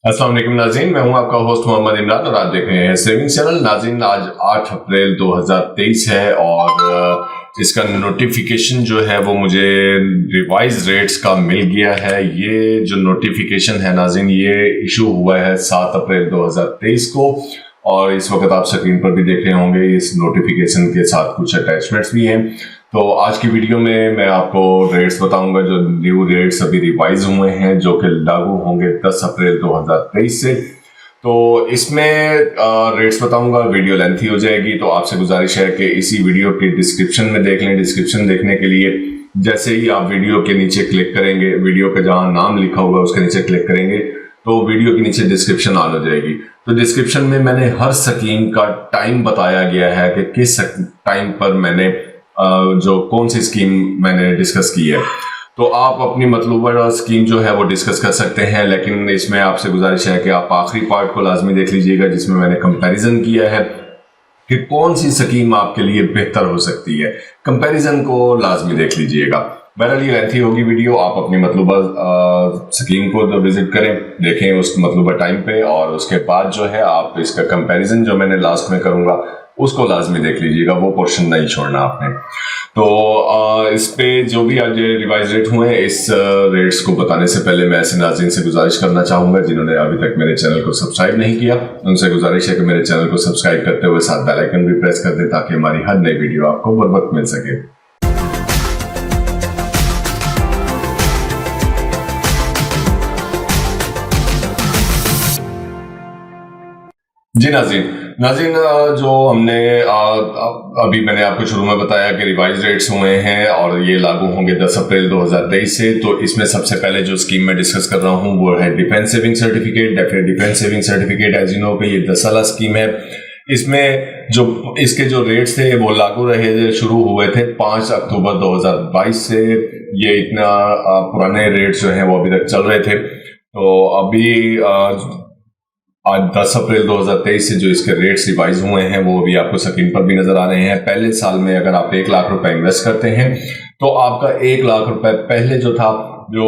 अस्सलाम वालेकुम नाज़रीन, मैं हूं आपका होस्ट मोहम्मद इमरान और आप देख रहे हैं सेविंग चैनल। नाज़रीन, आज 8 अप्रैल 2023 है और इसका नोटिफिकेशन जो है वो मुझे रिवाइज रेट्स का मिल गया है। ये जो नोटिफिकेशन है नाज़रीन, ये इशू हुआ है 7 अप्रैल 2023 को और इस वक्त आप स्क्रीन पर भी देख रहे होंगे। इस नोटिफिकेशन के साथ कुछ अटैचमेंट्स भी हैं। तो आज की वीडियो में मैं आपको रेट्स बताऊंगा, जो न्यू रेट्स अभी रिवाइज हुए हैं, जो कि लागू होंगे 10 अप्रैल 2023 से। तो इसमें रेट्स बताऊंगा, वीडियो लेंथी हो जाएगी, तो आपसे गुजारिश है कि इसी वीडियो के डिस्क्रिप्शन में देख लें। डिस्क्रिप्शन देखने के लिए जैसे ही आप वीडियो के नीचे क्लिक करेंगे, वीडियो का जहां नाम लिखा होगा उसके नीचे क्लिक करेंगे तो वीडियो के नीचे डिस्क्रिप्शन ऑन हो जाएगी। तो डिस्क्रिप्शन में मैंने हर स्कीम का टाइम बताया गया है कि किस टाइम पर मैंने जो कौन सी स्कीम मैंने डिस्कस की है। तो आप अपनी मतलूबा स्कीम जो है वो डिस्कस कर सकते हैं, लेकिन इसमें आपसे गुजारिश है कि आप आखिरी पार्ट को लाजमी देख लीजिएगा, जिसमें मैंने कंपैरिजन किया है कि कौन सी स्कीम आपके लिए बेहतर हो सकती है। कंपैरिजन को लाजमी देख लीजिएगा। बहरहाल ये लेंथी होगी वीडियो, आप अपनी मतलूबा स्कीम को विजिट करें, देखें उस मतलूबा टाइम पे, और उसके बाद जो है आप इसका कंपैरिजन जो मैंने लास्ट में करूंगा उसको लाजमी देख लीजिएगा, वो पोर्शन नहीं छोड़ना आपने। तो इस पे जो भी आज रिवाइज रेट हुए हैं, इस रेट्स को बताने से पहले मैं ऐसे नाज़रीन से गुजारिश करना चाहूंगा जिन्होंने अभी तक मेरे चैनल को सब्सक्राइब नहीं किया, उनसे गुजारिश है कि मेरे चैनल को सब्सक्राइब करते हुए साथ बेल आइकन भी प्रेस कर दें, ताकि हमारी हर नई वीडियो आपको बर वक्त मिल सके। जी नाज़रीन, जो हमने अभी मैंने आपको शुरू में बताया कि रिवाइज रेट्स हुए हैं और ये लागू होंगे 10 अप्रैल 2023 से। तो इसमें सबसे पहले जो स्कीम मैं डिस्कस कर रहा हूँ वो है defence saving certificate. Defence saving certificate as you know कि ये 10 साल स्कीम है। इसमें जो इसके जो रेट्स थे वो लागू रहे, शुरू हुए थे 5 अक्टूबर 2022 से। ये इतना पुराने रेट्स जो हैं वो अभी तक चल रहे थे। तो अभी आज 10 अप्रैल 2023 से जो इसके रेट्स रिवाइज हुए हैं वो अभी आपको स्क्रीन पर भी नजर आ रहे हैं। पहले साल में अगर आप 1 लाख रुपए इन्वेस्ट करते हैं तो आपका 1 लाख रुपए पहले जो था, जो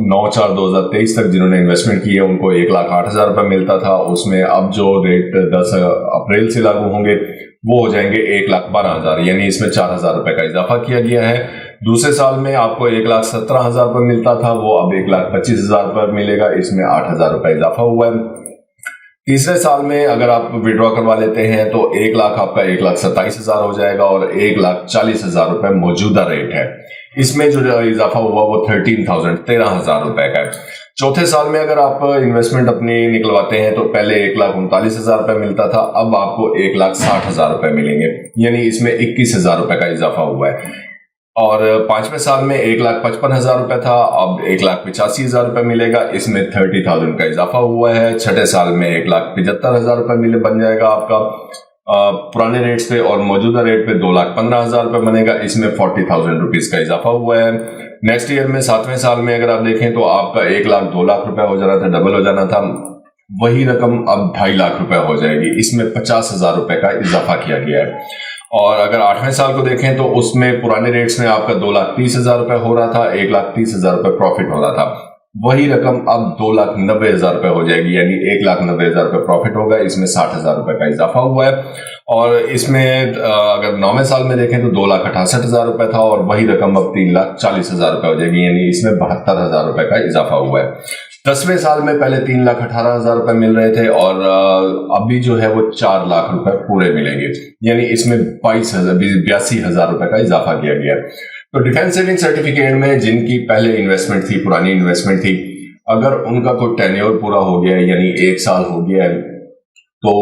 9/4/2023 तक जिन्होंने इन्वेस्टमेंट की है उनको 1,08,000 रुपए मिलता था। उसमें अब जो रेट 10 अप्रैल से लागू होंगे वो हो जाएंगे 1,12,000, यानी इसमें 4,000 रुपए का इजाफा किया गया है। दूसरे साल में आपको 1,17,000 रुपए मिलता था, वो अब 1,25,000 रुपए मिलेगा, इसमें 8,000 रुपए इजाफा हुआ है। तीसरे साल में अगर आप विड्रॉ करवा लेते हैं तो 1 लाख आपका 1,27,000 हो जाएगा और 1,40,000 रुपए मौजूदा रेट है। इसमें जो इजाफा हुआ वो 13,000 रुपए का है। चौथे साल में अगर आप इन्वेस्टमेंट अपनी निकलवाते हैं तो पहले 1,39,000 रुपए मिलता था, अब आपको 1,60,000 रुपए मिलेंगे, यानी इसमें 21,000 रुपए का इजाफा हुआ है। और पांचवें साल में 1,55,000 रुपए था, अब 1,85,000 रुपए मिलेगा, इसमें 30,000 का इजाफा हुआ है। छठे साल में 1,75,000 रुपए मिले बन जाएगा आपका पुराने रेट्स पे, और मौजूदा रेट पे 2,15,000 रुपए बनेगा, इसमें 40,000 रुपीज का इजाफा हुआ है। नेक्स्ट ईयर में 7वें साल में अगर आप देखें तो आपका 1 लाख 2 लाख रुपए हो जाना था, डबल हो जाना था। वही रकम अब 2.5 लाख रुपए हो जाएगी, इसमें 50,000 रुपए का इजाफा किया गया है। और अगर 8वें साल को देखें तो उसमें पुराने रेट्स में आपका 2,30,000 रुपए हो रहा था, 1,30,000 रुपए प्रॉफिट हो रहा था। वही रकम अब 2,90,000 रुपए हो जाएगी, यानी 1,90,000 रुपए प्रॉफिट होगा, इसमें 60,000 रुपए का इजाफा हुआ है। और इसमें अगर 9वें साल में देखें तो 2,68,000 रुपए था और वही रकम अब 3,40,000 रुपए हो जाएगी, यानी इसमें 72,000 रुपए का इजाफा हुआ है। 10वें साल में पहले 3,18,000 रुपए मिल रहे थे और अभी जो है वो 4 लाख रुपए पूरे मिलेंगे, यानी इसमें 82,000 रुपए का इजाफा किया गया। तो डिफेंस सेविंग सर्टिफिकेट में जिनकी पहले इन्वेस्टमेंट थी, पुरानी इन्वेस्टमेंट थी, अगर उनका कोई टेन्योर पूरा हो गया है, यानी 1 साल हो गया है, तो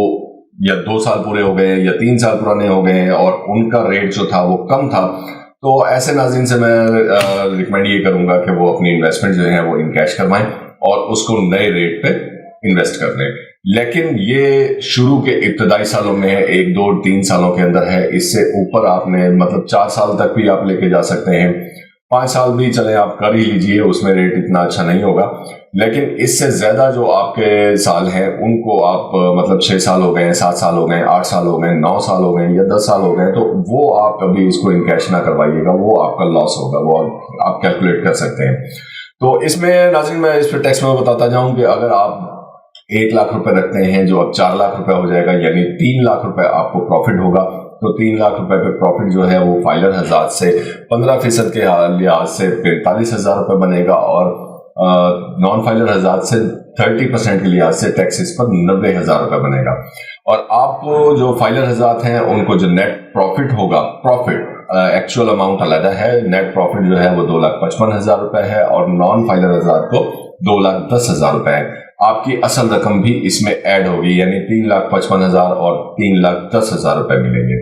या 2 साल पूरे हो गए हैं या 3 साल पुराने हो गए हैं और उनका रेट जो था वो कम था, तो ऐसे नाज़रीन से मैं रिकमेंड ये करूंगा कि वो अपनी इन्वेस्टमेंट जो है वो इन कैश करवाएं और उसको नए रेट पे इन्वेस्ट कर लें। लेकिन ये शुरू के इब्तदाई सालों में है, 1, 2, 3 सालों के अंदर है। इससे ऊपर आपने मतलब 4 साल तक भी आप लेके जा सकते हैं, 5 साल भी चले आप कर ही लीजिए, उसमें रेट इतना अच्छा नहीं होगा। लेकिन इससे ज्यादा जो आपके साल हैं उनको आप मतलब 6 साल हो गए, 7 साल हो गए, 8 साल हो गए, 9 साल हो गए या 10 साल हो गए, तो वो आप कभी इसको इनकैश ना करवाइएगा, वो आपका लॉस होगा, वो आप कैलकुलेट कर सकते हैं। तो इसमें नाज़रीन मैं इस पर टेक्स्ट में बताता जाऊं कि अगर आप 1 लाख रुपए रखते हैं जो अब 4 लाख रुपए हो जाएगा, यानी 3 लाख रुपए आपको प्रॉफिट होगा। तो 3 लाख रुपए पे प्रॉफिट जो है वो फाइलर हजात से 15% के लिहाज से 45,000 रुपए बनेगा और नॉन फाइलर हजात से 30% के लिहाज से टैक्सेस पर 90,000 रुपए बनेगा। और आपको जो फाइलर हजात हैं उनको जो नेट प्रॉफिट होगा, प्रॉफिट एक्चुअल अमाउंट अलग है, नेट प्रॉफिट जो है वो 2,55,000 रुपए है और नॉन फाइलर हजात को 2,10,000 रुपए है। आपकी असल रकम भी इसमें ऐड होगी, यानी 3,55,000 और 3,10,000 रुपए मिलेंगे।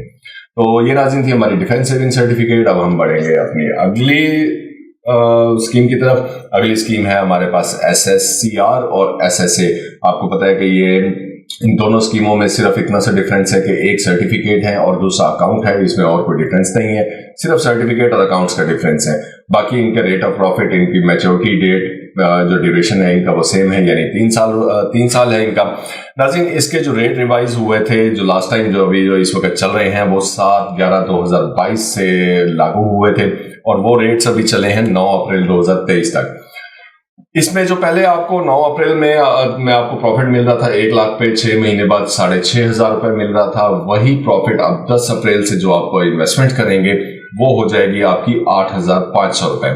तो ये नाज़रीन थी हमारी डिफेंस सेविंग सर्टिफिकेट। अब हम बढ़ेंगे अपनी अगली स्कीम की तरफ। अगली स्कीम है हमारे पास SSCR और SSA। आपको पता है कि ये इन दोनों स्कीमों में सिर्फ इतना सा डिफरेंस है कि एक सर्टिफिकेट है और दूसरा अकाउंट है, इसमें और कोई डिफरेंस नहीं है, सिर्फ सर्टिफिकेट और अकाउंट्स का डिफरेंस है। बाकी इनके रेट ऑफ प्रॉफिट, इनकी मैच्योरिटी डेट, जो ड्यूरेशन है इनका वो सेम है, यानी 3 साल है इनका। नाज़रीन इसके जो रेट रिवाइज हुए थे जो लास्ट टाइम जो इस वक्त चल रहे हैं वो 7/11/2022 से लागू हुए थे और वो रेट्स अभी चले हैं 9 अप्रैल 2023 तक। इसमें जो पहले आपको 9 अप्रैल में आपको प्रॉफिट मिल रहा था 1 लाख पे, 6 महीने बाद 6,500 रुपए मिल रहा था, वही प्रॉफिट अब 10 अप्रैल से जो आपको इन्वेस्टमेंट करेंगे वो हो जाएगी आपकी 8,500 रुपए।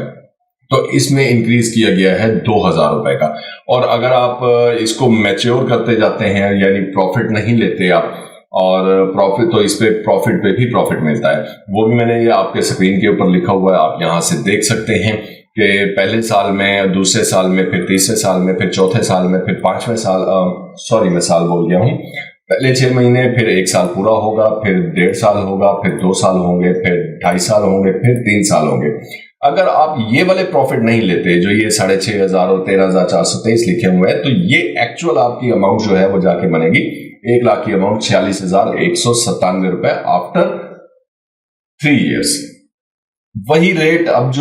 तो इसमें इंक्रीज किया गया है 2,000 रुपए का। और अगर आप इसको मैच्योर करते जाते हैं, यानी प्रॉफिट नहीं लेते आप और प्रॉफिट, तो इस पे प्रॉफिट पे भी प्रॉफिट मिलता है। वो भी मैंने ये आपके स्क्रीन के ऊपर लिखा हुआ है, आप यहाँ से देख सकते हैं कि पहले साल में, दूसरे साल में, फिर तीसरे साल में, फिर चौथे साल में, फिर 5वें साल, मैं साल बोल गया हूँ, पहले 6 महीने, फिर 1 साल पूरा होगा, फिर 1.5 साल होगा, फिर 2 साल होंगे, फिर 2.5 साल होंगे, फिर 3 साल होंगे। अगर आप ये वाले प्रॉफिट नहीं लेते जो ये 6,500 और 13,423 लिखे हुए हैं, तो ये एक्चुअल आपकी अमाउंट जो है वो जाके बनेगी 1 लाख की अमाउंट 46,197 रुपए आफ्टर 3 ईयर्स। वही रेट अब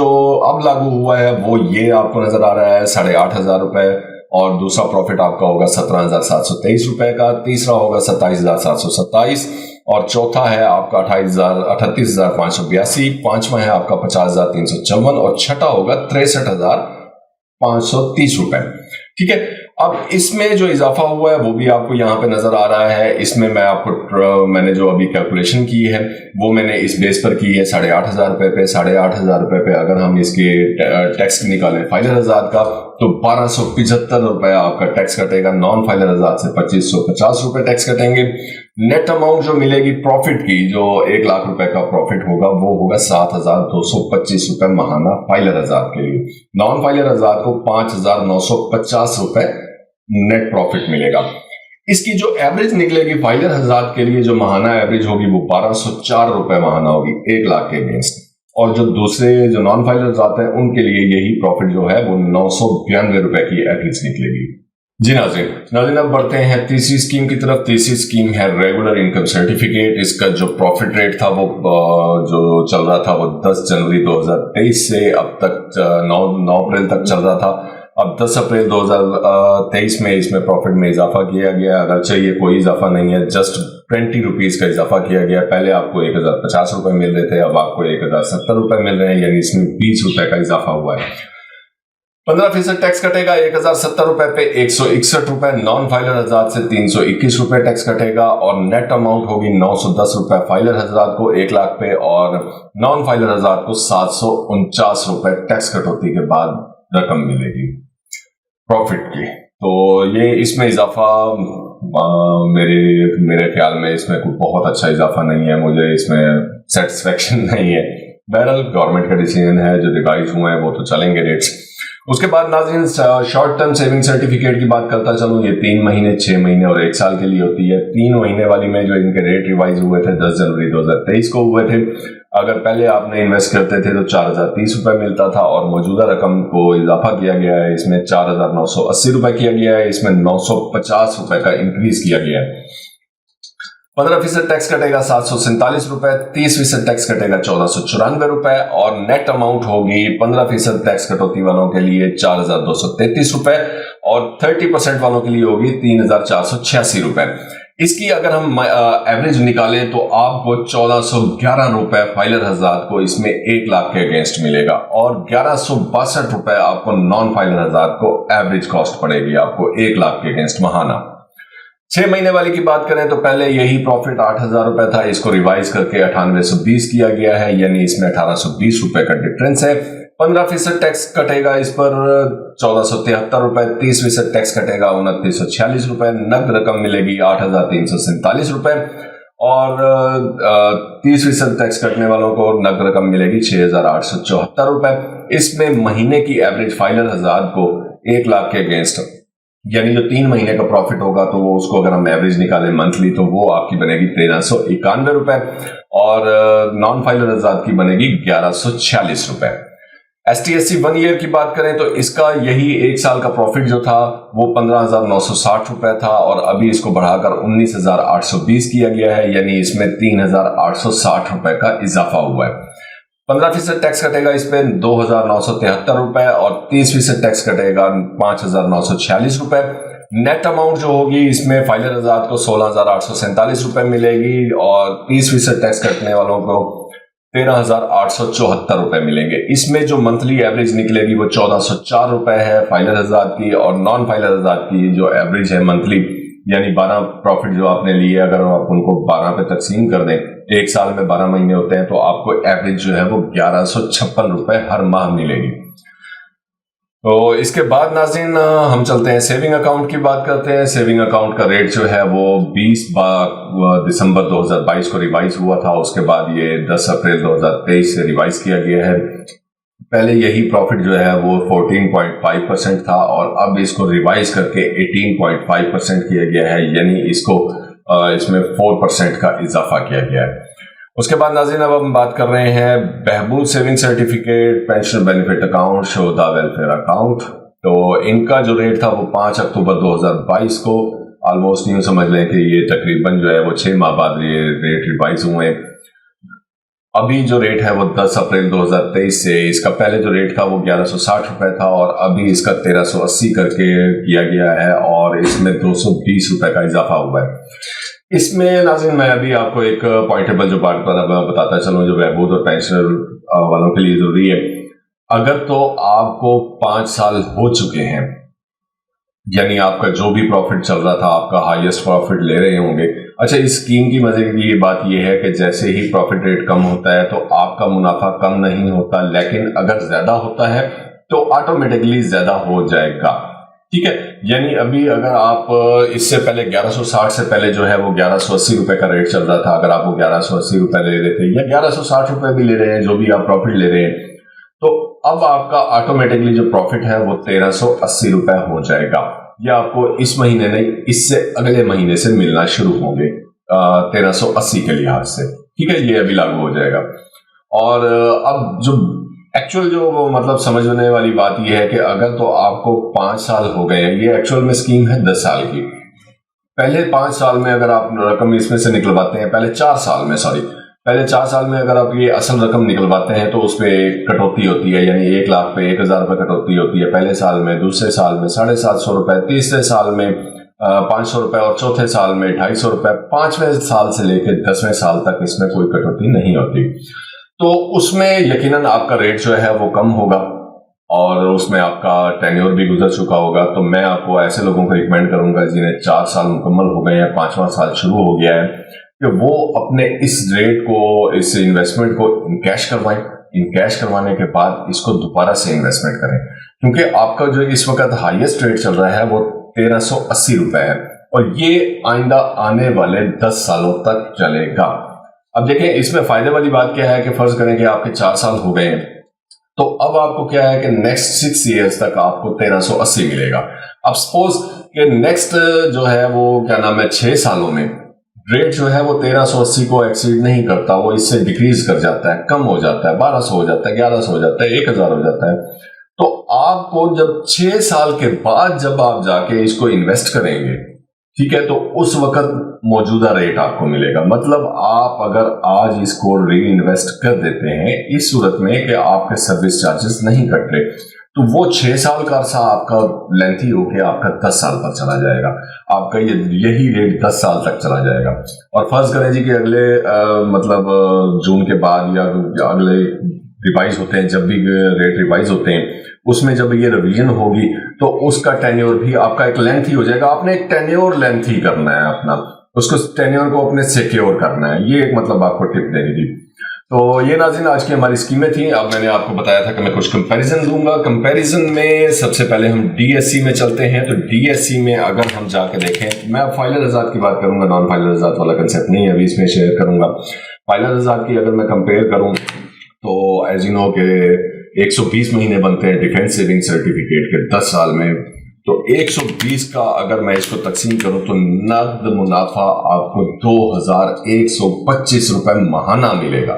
लागू हुआ है वो ये आपको नजर आ रहा है 8,500 रुपए, और दूसरा प्रॉफिट आपका होगा 17,723 रुपए का, तीसरा होगा 27,727 और चौथा है आपका 38,582, पांचवा है आपका 50,354 और छठा होगा 63,530 रुपए। ठीक है, अब इसमें जो इजाफा हुआ है वो भी आपको यहाँ पे नजर आ रहा है। इसमें मैंने जो अभी कैलकुलेशन की है वो मैंने इस बेस पर की है 8,500 रुपए पे। 8,500 रुपए पे अगर हम इसके टैक्स निकालें फाइलर हजात का, तो 1,275 रुपए आपका टैक्स कटेगा। नॉन फाइलर हजात से 2,550 रुपए टैक्स कटेंगे। नेट अमाउंट जो मिलेगी प्रॉफिट की, जो 1 लाख रुपए का प्रॉफिट होगा, वो होगा 7,225 रुपए महाना फाइलर हजात के लिए। नॉन फाइलर हजात को 5,950 रुपए नेट प्रॉफिट मिलेगा। इसकी जो एवरेज निकलेगी फाइलर हजात के लिए, जो महाना एवरेज होगी वो 1,204 रुपए महाना होगी 1 लाख के अगेंस्ट। और जो दूसरे जो नॉन फाइलर हजात हैं उनके लिए यही प्रॉफिट जो है वो 992 रुपए की एवरेज निकलेगी। जी नाज़रीन अब बढ़ते हैं तीसरी स्कीम की तरफ। तीसरी स्कीम है रेगुलर इनकम सर्टिफिकेट। इसका जो प्रॉफिट रेट था वो जो चल रहा था वो 10 जनवरी 2023 से अब तक 9 अप्रैल तक चल रहा था। अब 10 अप्रैल 2023 में इसमें प्रॉफिट में इजाफा किया गया। अगर चाहिए कोई इजाफा नहीं है, जस्ट 20 रुपीज का इजाफा किया गया। पहले आपको 1,050 रुपए मिल रहे थे, अब आपको 1,070 रुपए मिल रहे हैं, यानी इसमें 20 रुपए का इजाफा हुआ है। 15% टैक्स कटेगा 1,070 रुपए पे, 161 रुपए नॉन फाइलर हजात से 321 रुपए टैक्स कटेगा और नेट अमाउंट होगी 910 रुपए फाइलर हजात को 1 लाख पे और नॉन फाइलर हजात को 749 रुपए टैक्स कटौती के बाद रकम मिलेगी प्रॉफिट की। तो ये इसमें इजाफा मेरे ख्याल में इसमें कोई बहुत अच्छा इजाफा नहीं है, मुझे इसमें सेटिस्फेक्शन नहीं है। बहरहाल गवर्नमेंट का डिसीजन है, जो रिवाइज हुए हैं वो तो चलेंगे रेट्स। उसके बाद नाज़रीन शॉर्ट टर्म सेविंग सर्टिफिकेट की बात करता चलूँ। ये 3 महीने, 6 महीने और 1 साल के लिए होती है। 3 महीने वाली में जो इनके रेट रिवाइज हुए थे 10 जनवरी 2023 को हुए थे। अगर पहले आपने इन्वेस्ट करते थे तो 4,030 रुपए मिलता था और मौजूदा रकम को इजाफा किया गया है, इसमें 4,980 रुपए किया गया है, इसमें 950 रुपए का इंक्रीज किया गया है। 15% टैक्स कटेगा 747 रुपए, 30% टैक्स कटेगा 1,494 रुपए और नेट अमाउंट होगी 15% टैक्स कटौती वालों के लिए 4,233 रुपए और 30% वालों के लिए होगी 3,486 रुपए। इसकी अगर हम एवरेज निकालें तो आपको 1411 रुपए फाइलर हजात को इसमें 1 लाख के अगेंस्ट मिलेगा और 1162 रुपए आपको नॉन फाइलर हजात को एवरेज कॉस्ट पड़ेगी आपको 1 लाख के अगेंस्ट महाना। 6 महीने वाली की बात करें तो पहले यही प्रॉफिट 8,000 रुपए था, इसको रिवाइज करके 9820 किया गया है, यानी इसमें 1820 रुपए का डिफरेंस है। 15% टैक्स कटेगा इस पर 1473 रुपए, 30% टैक्स कटेगा 2946 रुपए, नकद रकम मिलेगी 8,347 रुपए और 30% टैक्स कटने वालों को नकद रकम मिलेगी 6,874 रुपए। इसमें महीने की एवरेज फाइलर हजात को 1 लाख के अगेंस्ट यानी जो 3 महीने का प्रॉफिट होगा तो वो उसको अगर हम एवरेज निकालें मंथली तो वो आपकी बनेगी 1391 रुपए और नॉन फाइलर हजात की बनेगी 1146 रुपए। STSC 1 ईयर की बात करें तो इसका यही 1 साल का प्रॉफिट जो था वो 15,960 रुपए था और अभी इसको बढ़ाकर 19,820 किया गया है, यानी इसमें 3,860 रुपए का इजाफा हुआ है। 15% टैक्स कटेगा इस पे 2,973 रुपए और 30% टैक्स कटेगा 5,946 रुपए। नेट अमाउंट जो होगी इसमें फाइलर हजात को 16,847 रुपए मिलेगी और 30% टैक्स कटने वालों को 13,874 रुपए मिलेंगे। इसमें जो मंथली एवरेज निकलेगी वो 1,404 रुपए है फाइलर हजात की और नॉन फाइलर हजात की जो एवरेज है मंथली यानी 12 प्रॉफिट जो आपने लिए अगर आप उनको 12 पे तकसीम कर दें, 1 साल में 12 महीने होते हैं तो आपको एवरेज जो है वो 1156 रुपए हर माह मिलेगी। तो इसके बाद नाज़रीन हम चलते हैं सेविंग अकाउंट की बात करते हैं। सेविंग अकाउंट का रेट जो है वो 20 दिसंबर 2022 को रिवाइज हुआ था, उसके बाद ये 10 अप्रैल 2023 से रिवाइज किया गया है। पहले यही प्रॉफिट जो है वो 14.5% था और अब इसको रिवाइज करके 18.5% किया गया है, यानी इसको इसमें 4% का इजाफा किया गया है। उसके बाद नाज़रीन अब हम बात कर रहे हैं Behbood saving certificate, pension benefit account, शोधा वेलफेयर अकाउंट। तो इनका जो रेट था वो 5 अक्टूबर 2022 को ऑलमोस्ट यूं समझ लें कि ये तकरीबन जो है वो 6 माह बाद ये रेट रिवाइज हुए। अभी जो रेट है वो 10 अप्रैल 2023 से, इसका पहले जो रेट था वो 1160 रुपए था और अभी इसका 1380 करके किया गया है और इसमें 220 रुपए का इजाफा हुआ है। इसमें नाज़रीन मैं अभी आपको एक पॉइंटेबल जो बात बताता चलूं जो बहबूद और पेंशनर वालों के लिए जरूरी है। अगर तो आपको 5 साल हो चुके हैं यानी आपका जो भी प्रॉफिट चल रहा था आपका हाईएस्ट प्रॉफिट ले रहे होंगे। अच्छा, इस स्कीम की मजे की ये बात ये है कि जैसे ही प्रॉफिट रेट कम होता है तो आपका मुनाफा कम नहीं होता, लेकिन अगर ज्यादा होता है तो ऑटोमेटिकली ज्यादा हो जाएगा। ठीक है, यानी अभी अगर आप इससे पहले 1160 से पहले जो है वो 1180 रुपए का रेट चल रहा था, अगर आप वो 1180 रुपए ले रहे थे या 1160 रुपए भी ले रहे हैं, जो भी आप प्रॉफिट ले रहे हैं, तो अब आपका ऑटोमेटिकली जो प्रॉफिट है वो 1380 रुपए हो जाएगा। या आपको इस महीने नहीं, इससे अगले महीने से मिलना शुरू होंगे 1380 के लिहाज से। ठीक है, ये अभी लागू हो जाएगा। और अब जो एक्चुअल जो मतलब समझने वाली बात यह है कि अगर तो आपको 5 साल हो गए हैं, ये एक्चुअल में स्कीम है 10 साल की। पहले 5 साल में अगर आप रकम इसमें से निकलवाते हैं, पहले 4 साल में अगर आप ये असल रकम निकलवाते हैं तो उस पर कटौती होती है, यानी 1 लाख पे 1,000 रुपए कटौती होती है पहले साल में, दूसरे साल में 750 रुपए, तीसरे साल में 500 रुपए और चौथे साल में 250 रुपए। 5वें साल से लेकर 10वें साल तक इसमें कोई कटौती नहीं होती। तो उसमें यकीनन आपका रेट जो है वो कम होगा और उसमें आपका टेन्योर भी गुजर चुका होगा। तो मैं आपको ऐसे लोगों को रिकमेंड करूंगा जिन्हें 4 साल मुकम्मल हो गए हैं, 5वां साल शुरू हो गया है, कि वो अपने इस रेट को, इस इन्वेस्टमेंट को इनकैश करवाएं। इनकैश करवाने के बाद इसको दोबारा से इन्वेस्टमेंट करें, क्योंकि आपका जो इस वक्त हाईएस्ट रेट चल रहा है वो 1380 रुपए है और ये आइंदा आने वाले 10 सालों तक चलेगा। अब देखें इसमें फायदे वाली बात क्या है कि फर्ज करें कि आपके 4 साल हो गए हैं, तो अब आपको क्या है कि नेक्स्ट 6 ईयर्स तक आपको 1380 मिलेगा। अब सपोज कि नेक्स्ट जो है वो क्या नाम है 6 सालों में रेट जो है वो 1380 को एक्सीड नहीं करता, वो इससे डिक्रीज कर जाता है, कम हो जाता है, 1200 हो जाता है, 1100 हो जाता है, 1000 हो जाता है। तो आपको जब 6 साल के बाद जब आप जाके इसको इन्वेस्ट करेंगे, ठीक है, तो उस वक्त मौजूदा रेट आपको मिलेगा। मतलब आप अगर आज इसको री इन्वेस्ट कर देते हैं इस सूरत में कि आपके सर्विस चार्जेस नहीं कट रहे, तो वो 6 साल का अरसा आपका लेंथी होके आपका 10 साल पर चला जाएगा। आपका यही रेट 10 साल तक चला जाएगा। और फर्ज करें जी कि अगले जून के बाद या अगले रिवाइज होते हैं, जब भी रेट रिवाइज होते हैं उसमें जब ये रिवीजन होगी तो उसका टेन्योर भी आपका एक लेंथ ही हो जाएगा। आपने एक टेन्योर लेंथ ही करना है अपना, उसको टेन्योर को अपने सिक्योर करना है। ये एक आपको टिप देनी थी। तो ये नाज़रीन आज की हमारी स्कीमें थी। अब मैंने आपको बताया था कि मैं कुछ कंपैरिजन दूंगा। कंपैरिजन में सबसे पहले हम डीएससी में चलते हैं। तो डीएससी में अगर हम जाके देखें, मैं अब फाइलर आजाद की बात करूंगा, नॉन फाइलर आजाद वाला कंसेप्ट नहीं अभी इसमें शेयर करूंगा। फाइलर आजाद की अगर मैं कंपेयर करूं तो एज यू नो के 120 महीने बनते हैं डिफेंस सेविंग सर्टिफिकेट के 10 साल में। तो 120 का अगर मैं इसको तकसीम करूं तो नकद मुनाफा आपको 2125 रुपए महाना मिलेगा।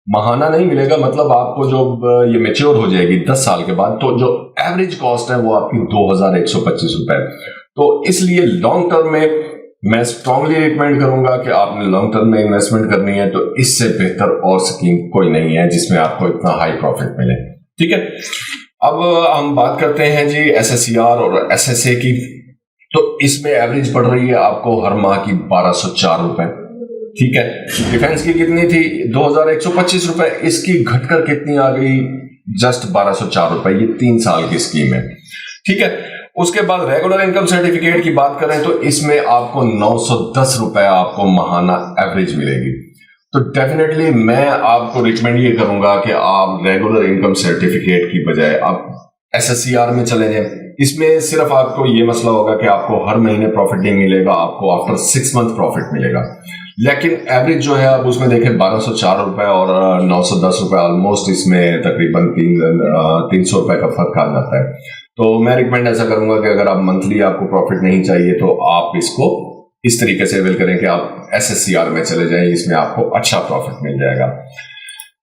महाना नहीं मिलेगा, मतलब आपको जो ये मेच्योर हो जाएगी 10 साल के बाद, तो जो एवरेज कॉस्ट है वो आपकी 2125 रुपए। तो इसलिए लॉन्ग टर्म में मैं स्ट्रांगली रिकमेंड करूंगा कि आपने लॉन्ग टर्म में इन्वेस्टमेंट करनी है तो इससे बेहतर और स्कीम कोई नहीं है जिसमें आपको इतना हाई प्रॉफिट मिले। ठीक है, अब हम बात करते हैं जी एसएससीआर और एसएसए की। तो इसमें एवरेज पड़ रही है आपको हर माह की 1204 रुपए। ठीक है, डिफेंस की कितनी थी 2125 रुपए, इसकी घटकर कितनी आ गई जस्ट 1204 रुपए। ये 3 साल की स्कीम है। ठीक है, उसके बाद रेगुलर इनकम सर्टिफिकेट की बात करें तो इसमें आपको 910 रुपए आपको महाना एवरेज मिलेगी। तो डेफिनेटली मैं आपको रिकमेंड ये करूंगा कि आप रेगुलर इनकम सर्टिफिकेट की बजाय आप एसएससीआर में चले जाएं। इसमें सिर्फ आपको ये मसला होगा कि आपको हर महीने प्रॉफिट नहीं मिलेगा, आपको आफ्टर 6 मंथ प्रॉफिट मिलेगा। लेकिन एवरेज जो है अब उसमें देखें 1204 रुपए और 910 रुपए, ऑलमोस्ट इसमें तकरीबन 300 रुपए का फर्क आ जाता है। तो मैं रिकमेंड ऐसा करूंगा कि अगर आप मंथली आपको प्रॉफिट नहीं चाहिए तो आप इसको इस तरीके से अवेल करें कि आप एसएससीआर में चले जाएं, इसमें आपको अच्छा प्रॉफिट मिल जाएगा।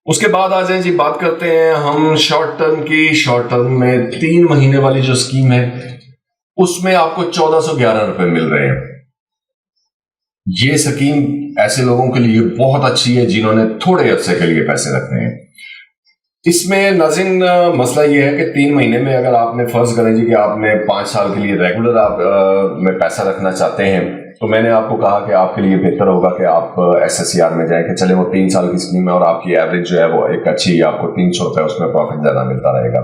उसके बाद आ जाए जी, बात करते हैं हम शॉर्ट टर्म की। शॉर्ट टर्म में 3 महीने वाली जो स्कीम है उसमें आपको 1411 रुपए मिल रहे हैं। ये स्कीम ऐसे लोगों के लिए बहुत अच्छी है जिन्होंने थोड़े अरसे के लिए पैसे रखने हैं। इसमें नाज़रीन मसला ये है कि 3 महीने में अगर आपने फर्ज करें जी कि आपने 5 साल के लिए रेगुलर आप में पैसा रखना चाहते हैं तो मैंने आपको कहा कि आपके लिए बेहतर होगा कि आप एसएससीआर में जाएं कि चले वो 3 साल की स्कीम है और आपकी एवरेज जो है वो एक अच्छी, आपको 300 रुपए उसमें प्रॉफिट ज्यादा मिलता रहेगा।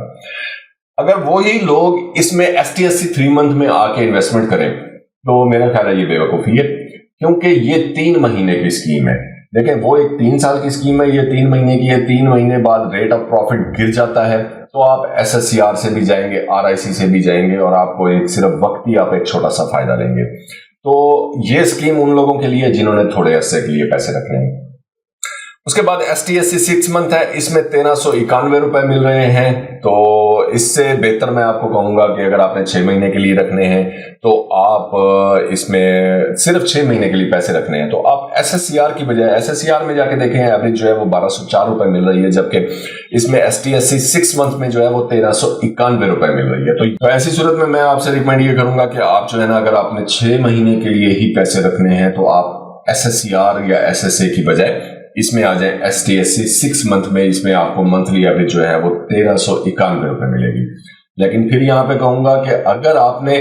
अगर वही लोग इसमें एसटीएससी 3 मंथ में आके इन्वेस्टमेंट करें तो मेरा ख्याल है ये बेवकूफ़ी है, क्योंकि ये 3 महीने की स्कीम है। देखिए वो एक 3 साल की स्कीम है, ये 3 महीने की है। 3 महीने बाद रेट ऑफ प्रॉफिट गिर जाता है तो आप एसएससीआर से भी जाएंगे, आरआईसी से भी जाएंगे और आपको एक सिर्फ वक्त ही आप एक छोटा सा फायदा लेंगे। तो ये स्कीम उन लोगों के लिए जिन्होंने थोड़े अरसे के लिए पैसे रखने हैं। उसके बाद एसटीएससी 6 मंथ है, इसमें 1391 रुपए मिल रहे हैं। तो इससे बेहतर मैं आपको कहूंगा कि अगर आपने 6 महीने के लिए रखने हैं तो आप इसमें सिर्फ 6 महीने के लिए पैसे रखने हैं तो आप एसएससीआर की बजाय एसएससीआर में जाके देखें, एवरेज जो है वो 1204 रुपए मिल रही है, जबकि इसमें एसटीएससी 6 मंथ में जो है वो 1391 रुपए मिल रही है। तो ऐसी सूरत में मैं आपसे रिकमेंड ये करूंगा कि आप जो है ना, अगर आपने 6 महीने के लिए ही पैसे रखने हैं तो आप एसएससीआर या एसएसए की बजाय इसमें आ जाए एसटीएससी 6 मंथ में। इसमें आपको मंथली एवरेज जो है वो 1391 रुपए मिलेगी। लेकिन फिर यहां पे कहूंगा कि अगर आपने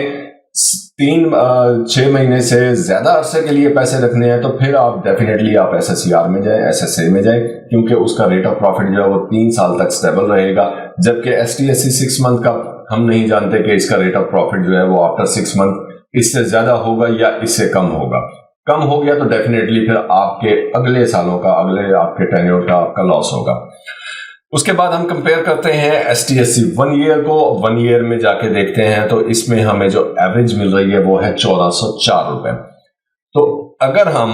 6 महीने से ज्यादा अरसे के लिए पैसे रखने हैं तो फिर आप डेफिनेटली आप एसएससीआर में जाए, एसएसए में जाए, क्योंकि उसका रेट ऑफ प्रॉफिट जो है वो 3 साल तक स्टेबल रहेगा। जबकि एसटीएससी 6 मंथ का हम नहीं जानते कि इसका रेट ऑफ प्रॉफिट जो है वो आफ्टर 6 मंथ इससे ज्यादा होगा या इससे कम होगा। कम हो गया तो डेफिनेटली फिर आपके अगले सालों का, अगले आपके टेन्योर का आपका लॉस होगा। उसके बाद हम कंपेयर करते हैं एसटीएससी 1 ईयर को। 1 ईयर में जाके देखते हैं तो इसमें हमें जो एवरेज मिल रही है वो है 1404 रुपए। तो अगर हम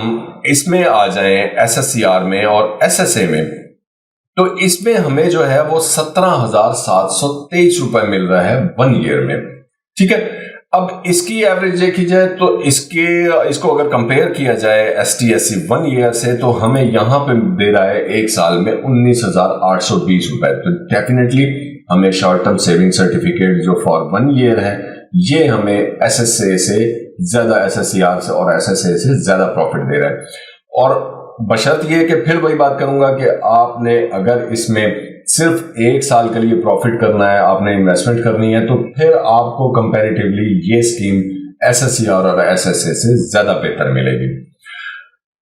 इसमें आ जाएं एसएससीआर में और एसएसए में तो इसमें हमें जो है वो 17,723 रुपए मिल रहा है 1 ईयर में। ठीक है, अब इसकी एवरेज देखी जाए तो इसको अगर कंपेयर किया जाए एसटीएससी 1 ईयर से तो हमें यहां पे दे रहा है 1 साल में 19,820 रुपए। तो डेफिनेटली हमें शॉर्ट टर्म सेविंग सर्टिफिकेट जो फॉर 1 ईयर है ये हमें एसएसए से ज्यादा, एसएससीआर से और एसएसए से ज्यादा प्रॉफिट दे रहा है। और बशर्त ये कि फिर वही बात करूंगा कि आपने अगर इसमें सिर्फ 1 साल के लिए प्रॉफिट करना है, आपने इन्वेस्टमेंट करनी है, तो फिर आपको कंपैरेटिवली ये स्कीम SSCR और SSA से ज़्यादा बेहतर मिलेगी।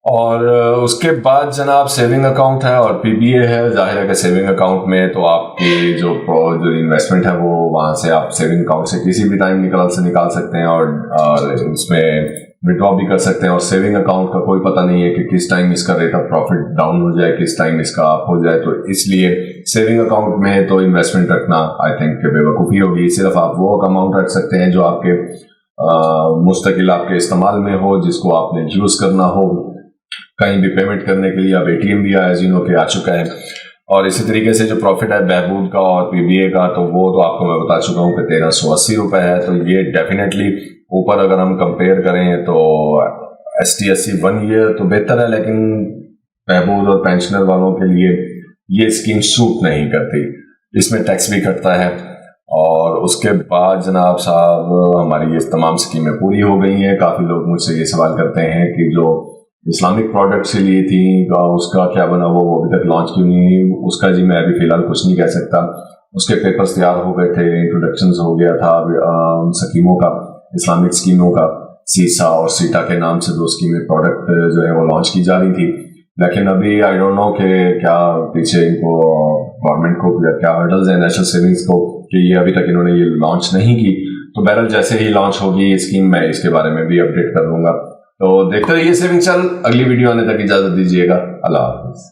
और उसके बाद जनाब सेविंग अकाउंट है और PBA है। जाहिर है कि सेविंग अकाउंट में तो आपकी जो इन्वेस्टमेंट है वो वहाँ से आप सेविंग अकाउंट से किसी भी टाइम निकाल सकते हैं और इसमें विड्रॉ भी कर सकते हैं। और सेविंग अकाउंट का कोई पता नहीं है कि किस टाइम इसका रेट ऑफ प्रॉफिट डाउन हो जाए, किस टाइम इसका अप हो जाए, तो इसलिए सेविंग अकाउंट में तो इन्वेस्टमेंट रखना आई थिंक बेवकूफ़ी होगी। सिर्फ आप वो अमाउंट रख सकते हैं जो आपके मुस्तकिल आपके इस्तेमाल में हो, जिसको आपने यूज़ करना हो, कहीं भी पेमेंट करने के लिए। अब ATM भी एज यू नो के आ चुका है। और इसी तरीके से जो प्रॉफिट है बहबूद का और PBA का, तो वो तो आपको मैं बता चुका हूँ कि 1380 रुपये है। तो ये डेफिनेटली ऊपर अगर हम कंपेयर करें तो STSC 1 ईयर तो बेहतर है, लेकिन बहबूद और पेंशनर वालों के लिए ये स्कीम सूट नहीं करती। इसमें टैक्स भी कटता है। और उसके बाद जनाब साहब हमारी ये तमाम स्कीमें पूरी हो गई हैं। काफ़ी लोग मुझसे ये सवाल करते हैं कि जो इस्लामिक प्रोडक्ट से ली थी उसका क्या बना, वो अभी तक लॉन्च क्यों नहीं? उसका जी मैं अभी फ़िलहाल कुछ नहीं कह सकता। उसके पेपर्स तैयार हो गए थे, इंट्रोडक्शंस हो गया था उन स्कीमों का, इस्लामिक स्कीमों का। सीसा और सीटा के नाम से 2 स्कीमें प्रोडक्ट जो है वो लॉन्च की जा रही थी, लेकिन अभी आई डोंट नो कि क्या पीछे इनको गवर्नमेंट को क्या हर्डल्स हैं नेशनल सेविंग्स को कि ये अभी तक इन्होंने ये लॉन्च नहीं की। तो बहरहाल जैसे ही लॉन्च होगी ये स्कीम मैं इसके बारे में भी अपडेट कर दूंगा। तो देखते रहिए सेविंग चैनल। अगली वीडियो आने तक इजाजत दीजिएगा। अल्लाह हाफिज़।